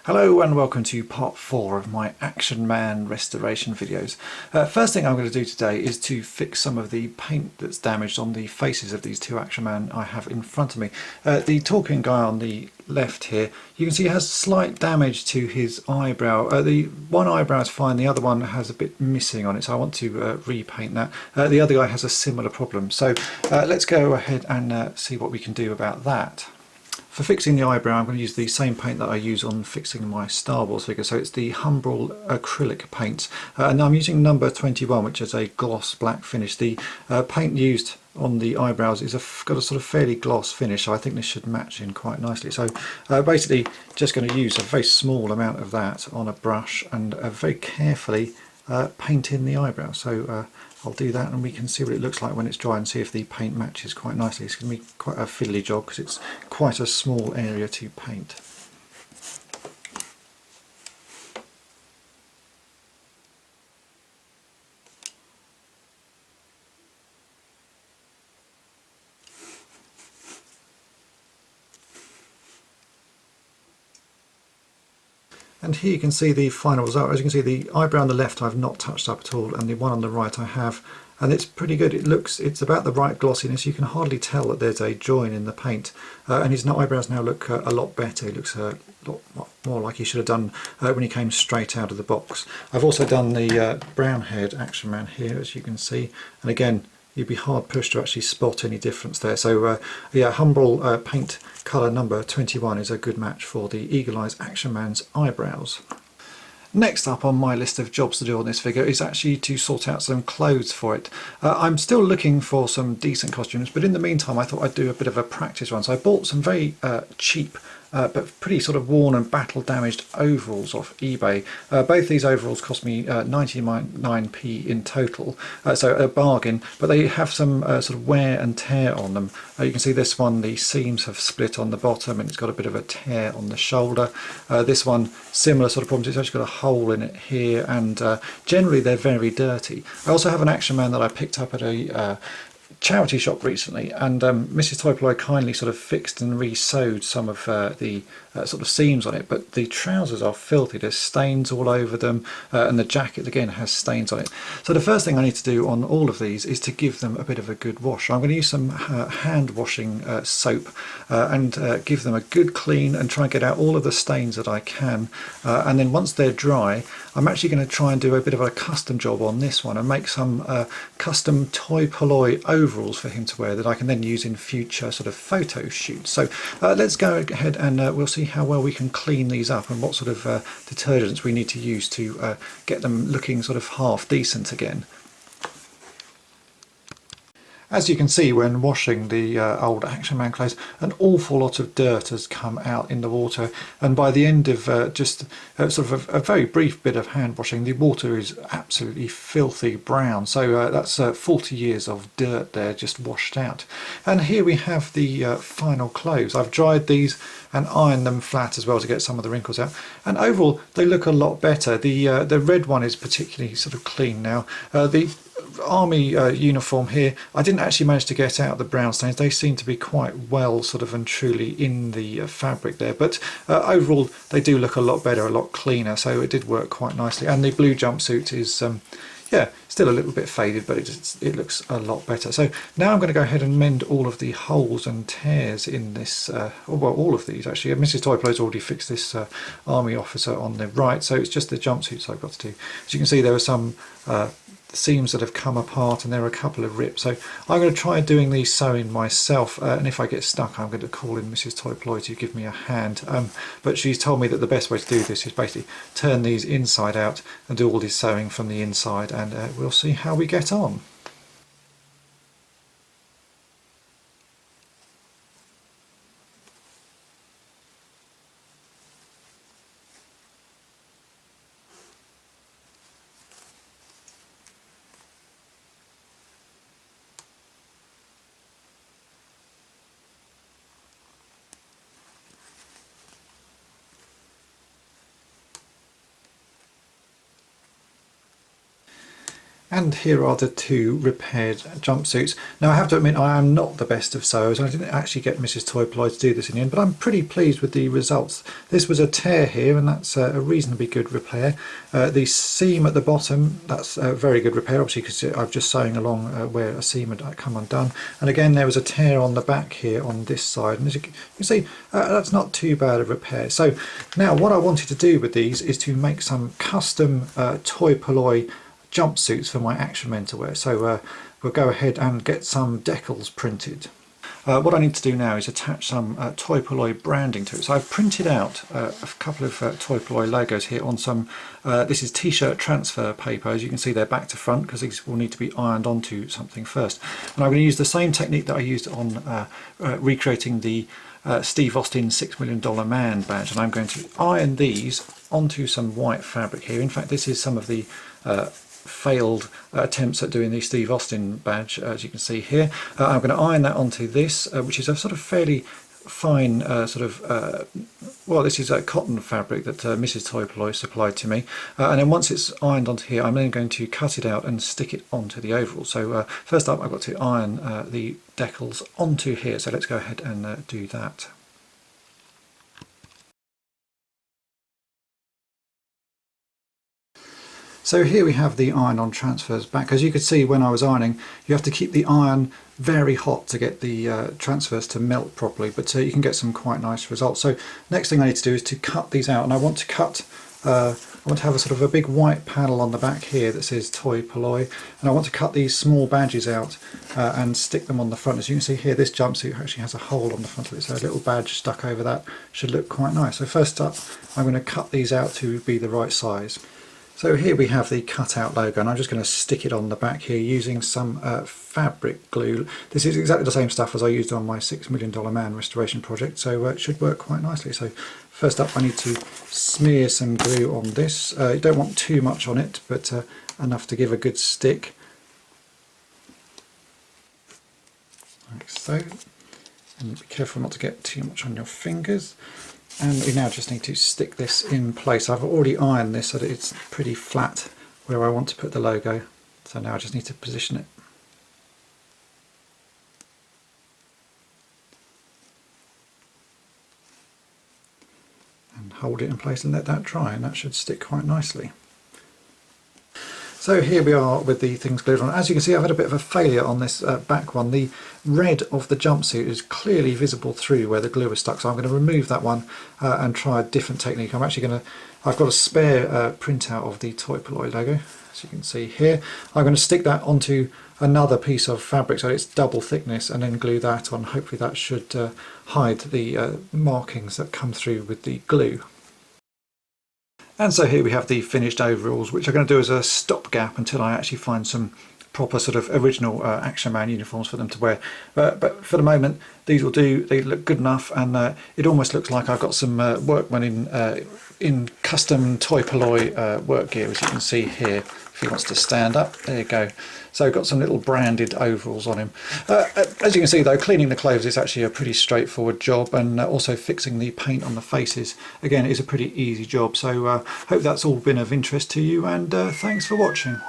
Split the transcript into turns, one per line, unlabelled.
Hello and welcome to part 4 of my Action Man restoration videos. First thing I'm going to do today is to fix some of the paint that's damaged on the faces of these two Action Man I have in front of me. The talking guy on the left here, you can see he has slight damage to his eyebrow. The one eyebrow is fine, the other one has a bit missing on it, so I want to repaint that. The other guy has a similar problem, so let's go ahead and see what we can do about that. For fixing the eyebrow, I'm going to use the same paint that I use on fixing my Star Wars figure, so it's the Humbrol acrylic paint, and I'm using number 21, which is a gloss black finish. The paint used on the eyebrows is got a sort of fairly gloss finish, so I think this should match in quite nicely. So basically just going to use a very small amount of that on a brush and very carefully paint in the eyebrow. So I'll do that and we can see what it looks like when it's dry and see if the paint matches quite nicely. It's going to be quite a fiddly job because it's quite a small area to paint. And here you can see the final result. As you can see, the eyebrow on the left I've not touched up at all, and the one on the right I have, and it's pretty good. It's about the right glossiness. You can hardly tell that there's a join in the paint, and his eyebrows now look a lot better. He looks a lot more like he should have done when he came straight out of the box. I've also done the brown haired Action Man here, as you can see, and again you'd be hard pushed to actually spot any difference there. So yeah, Humbrol paint colour number 21 is a good match for the Eagle Eyes Action Man's eyebrows. Next up on my list of jobs to do on this figure is actually to sort out some clothes for it. I'm still looking for some decent costumes, but in the meantime I thought I'd do a bit of a practice run. So I bought some very cheap but pretty sort of worn and battle damaged overalls off eBay. Both these overalls cost me 99p in total, so a bargain, but they have some sort of wear and tear on them. You can see this one, the seams have split on the bottom and it's got a bit of a tear on the shoulder. This one, similar sort of problems, it's actually got a hole in it here, and generally they're very dirty. I also have an Action Man that I picked up at a charity shop recently, and Mrs. toy-polloi kindly sort of fixed and re-sewed some of the sort of seams on it, but the trousers are filthy. There's stains all over them, and the jacket again has stains on it. So the first thing I need to do on all of these is to give them a bit of a good wash. I'm going to use some hand washing soap and give them a good clean and try and get out all of the stains that I can, and then once they're dry I'm actually going to try and do a bit of a custom job on this one and make some custom toy-polloi overalls for him to wear that I can then use in future sort of photo shoots. So let's go ahead and we'll see how well we can clean these up and what sort of detergents we need to use to get them looking sort of half decent again. As you can see, when washing the old Action Man clothes, an awful lot of dirt has come out in the water, and by the end of just sort of a very brief bit of hand washing, the water is absolutely filthy brown. So that's 40 years of dirt there just washed out. And here we have the final clothes. I've dried these and ironed them flat as well to get some of the wrinkles out, and overall they look a lot better. The red one is particularly sort of clean now. The army uniform here, I didn't actually manage to get out the brown stains. They seem to be quite well sort of and truly in the fabric there, but overall they do look a lot better, a lot cleaner, so it did work quite nicely. And the blue jumpsuit is yeah, still a little bit faded, but it looks a lot better. So now I'm going to go ahead and mend all of the holes and tears in this, well, all of these actually. Mrs. toy-polloi already fixed this army officer on the right, so it's just the jumpsuits I've got to do. As you can see, there are some seams that have come apart and there are a couple of rips, so I'm going to try doing these sewing myself, and if I get stuck I'm going to call in Mrs. toy-polloi to give me a hand, but she's told me that the best way to do this is basically turn these inside out and do all this sewing from the inside, and we'll see how we get on. And here are the two repaired jumpsuits. Now I have to admit I am not the best of sewers, and I didn't actually get Mrs. Toy-Polloi to do this in the end, but I'm pretty pleased with the results. This was a tear here, and that's a reasonably good repair. The seam at the bottom, that's a very good repair, obviously because I'm just sewing along where a seam had come undone. And again there was a tear on the back here on this side, and as you can see that's not too bad a repair. So now what I wanted to do with these is to make some custom toy-polloi jumpsuits for my action men to wear. So we'll go ahead and get some decals printed. What I need to do now is attach some toy-polloi branding to it. So I've printed out a couple of toy-polloi logos here on some, this is t-shirt transfer paper. As you can see, they're back to front because these will need to be ironed onto something first. And I'm going to use the same technique that I used on recreating the Steve Austin $6 Million Man badge, and I'm going to iron these onto some white fabric here. In fact, this is some of the failed attempts at doing the Steve Austin badge, as you can see here. I'm going to iron that onto this, which is a sort of fairly fine well, this is a cotton fabric that Mrs. Toy-Polloi supplied to me, and then once it's ironed onto here I'm then going to cut it out and stick it onto the overall. So first up I've got to iron the decals onto here, so let's go ahead and do that. So here we have the iron-on transfers back. As you could see when I was ironing, you have to keep the iron very hot to get the transfers to melt properly, but you can get some quite nice results. So next thing I need to do is to cut these out, and I want to cut, I want to have a sort of a big white panel on the back here that says Toy-Polloi, and I want to cut these small badges out and stick them on the front. As you can see here, this jumpsuit actually has a hole on the front of it, so a little badge stuck over that should look quite nice. So first up, I'm going to cut these out to be the right size. So here we have the cutout logo, and I'm just going to stick it on the back here using some fabric glue. This is exactly the same stuff as I used on my $6 Million Man restoration project, so it should work quite nicely. So first up I need to smear some glue on this. You don't want too much on it, but enough to give a good stick. Like so. And be careful not to get too much on your fingers. And we now just need to stick this in place. I've already ironed this so that it's pretty flat where I want to put the logo. So now I just need to position it. And hold it in place and let that dry, and that should stick quite nicely. So here we are with the things glued on. As you can see, I've had a bit of a failure on this back one. The red of the jumpsuit is clearly visible through where the glue is stuck, so I'm going to remove that one and try a different technique. I've got a spare printout of the Toy-Polloi logo, as you can see here. I'm going to stick that onto another piece of fabric so it's double thickness, and then glue that on. Hopefully that should hide the markings that come through with the glue. And so here we have the finished overalls, which I'm going to do as a stopgap until I actually find some proper sort of original Action Man uniforms for them to wear. But for the moment, these will do. They look good enough, and it almost looks like I've got some workmen in custom Toy-Polloi work gear, as you can see here. If he wants to stand up, there you go. So I've got some little branded overalls on him. As you can see though, cleaning the clothes is actually a pretty straightforward job, and also fixing the paint on the faces, again, is a pretty easy job. So hope that's all been of interest to you, and thanks for watching.